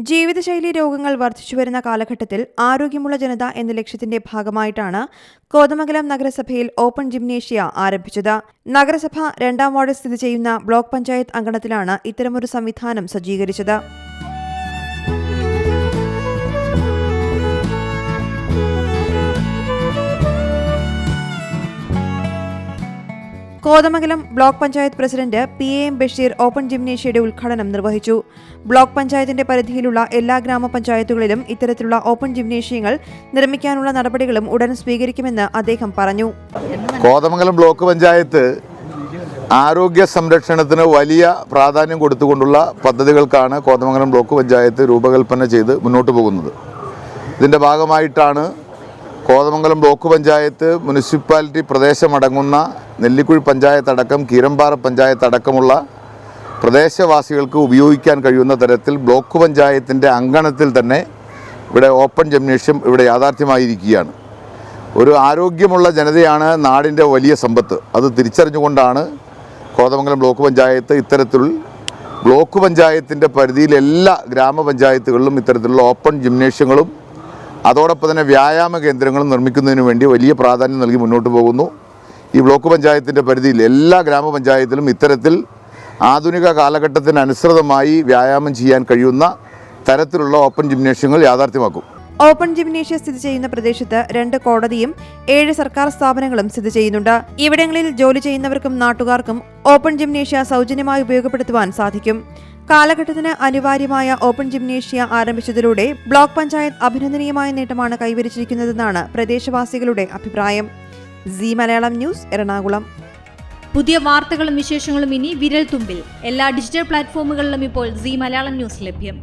ജീവിതശൈലി രോഗങ്ങൾ വർദ്ധിച്ചുവരുന്ന കാലഘട്ടത്തിൽ ആരോഗ്യമുള്ള ജനത എന്ന ലക്ഷ്യത്തിന്റെ ഭാഗമായിട്ടാണ് കോതമംഗലം നഗരസഭയിൽ ഓപ്പൺ ജിംനേഷ്യ ആരംഭിച്ചത്. നഗരസഭ 2-ാം വാർഡിൽ സ്ഥിതി ചെയ്യുന്ന ബ്ലോക്ക് പഞ്ചായത്ത് അങ്കണത്തിലാണ് ഇത്തരമൊരു സംവിധാനം സജ്ജീകരിച്ചത്. Kothamangalam block panchayat president PAM Basheer open ജിംനേഷ്യയുടെ ഉദ്ഘാടനം നിർവഹിച്ചു. ബ്ലോക്ക് പഞ്ചായത്തിന്റെ പരിധിയിലുള്ള എല്ലാ ഗ്രാമപഞ്ചായത്തുകളിലും ഇത്തരത്തിലുള്ള ഓപ്പൺ ജിംനേഷ്യങ്ങൾ നിർമ്മിക്കാനുള്ള നടപടികളും ഉടൻ സ്വീകരിക്കുമെന്ന് അദ്ദേഹം പറഞ്ഞു. കോതമംഗലം ബ്ലോക്ക് പഞ്ചായത്ത് ആരോഗ്യ സംരക്ഷണത്തിന് വലിയ പ്രാധാന്യം കൊടുത്തുകൊണ്ടുള്ള പദ്ധതികൾക്കാണ് കോതമംഗലം ബ്ലോക്ക് പഞ്ചായത്ത് രൂപകൽപ്പന ചെയ്ത് മുന്നോട്ട് പോകുന്നത്. ഇതിൻ്റെ ഭാഗമായിട്ടാണ് കോതമംഗലം ബ്ലോക്ക് പഞ്ചായത്ത് മുനിസിപ്പാലിറ്റി പ്രദേശമടങ്ങുന്ന നെല്ലിക്കുഴി പഞ്ചായത്ത് അടക്കം കീരമ്പാറ പഞ്ചായത്ത് അടക്കമുള്ള പ്രദേശവാസികൾക്ക് ഉപയോഗിക്കാൻ കഴിയുന്ന തരത്തിൽ ബ്ലോക്ക് പഞ്ചായത്തിൻ്റെ അങ്കണത്തിൽ തന്നെ ഇവിടെ ഓപ്പൺ ജിംനേഷ്യം ഇവിടെ യാഥാർത്ഥ്യമായിരിക്കുകയാണ്. ഒരു ആരോഗ്യമുള്ള ജനതയാണ് നാടിൻ്റെ വലിയ സമ്പത്ത്. അത് തിരിച്ചറിഞ്ഞുകൊണ്ടാണ് കോതമംഗലം ബ്ലോക്ക് പഞ്ചായത്ത് ഇത്തരത്തിൽ ബ്ലോക്ക് പഞ്ചായത്തിൻ്റെ പരിധിയിൽ എല്ലാ ഗ്രാമപഞ്ചായത്തുകളിലും ഇത്തരത്തിലുള്ള ഓപ്പൺ ജിംനേഷ്യങ്ങളും അതോടൊപ്പം തന്നെ വ്യായാമ കേന്ദ്രങ്ങളും നിർമ്മിക്കുന്നതിന് വേണ്ടി വലിയ പ്രാധാന്യം നൽകി മുന്നോട്ട് പോകുന്നു. ഈ ബ്ലോക്ക് പഞ്ചായത്തിൻ്റെ പരിധിയിൽ എല്ലാ ഗ്രാമപഞ്ചായത്തിലും ഇത്തരത്തിൽ ആധുനിക കാലഘട്ടത്തിനനുസൃതമായി വ്യായാമം ചെയ്യാൻ കഴിയുന്ന തരത്തിലുള്ള ഓപ്പൺ ജിംനേഷ്യങ്ങൾ യാഥാർത്ഥ്യമാക്കും. ഓപ്പൺ ജിംനേഷ്യ സ്ഥിതി ചെയ്യുന്ന പ്രദേശത്ത് 2 കോടതിയും 7 സർക്കാർ സ്ഥാപനങ്ങളും സ്ഥിതി ചെയ്യുന്നുണ്ട്. ഇവിടങ്ങളിൽ ജോലി ചെയ്യുന്നവർക്കും നാട്ടുകാർക്കും ഓപ്പൺ ജിംനേഷ്യ സൗജന്യമായി ഉപയോഗപ്പെടുത്തുവാൻ സാധിക്കും. കാലഘട്ടത്തിന് അനിവാര്യമായ ഓപ്പൺ ജിംനേഷ്യ ആരംഭിച്ചതിലൂടെ ബ്ലോക്ക് പഞ്ചായത്ത് അഭിനന്ദനീയമായ നേട്ടമാണ് കൈവരിച്ചിരിക്കുന്നതെന്നാണ് പ്രദേശവാസികളുടെ അഭിപ്രായം. C Malayalam news, Ernakulam. പുതിയ വാർത്തകളും വിശേഷങ്ങളും ഇനി വിരൽ തുമ്പിൽ. എല്ലാ ഡിജിറ്റൽ പ്ലാറ്റ്ഫോമുകളിലും ഇപ്പോൾ സി മലയാളം ന്യൂസ് ലഭ്യം.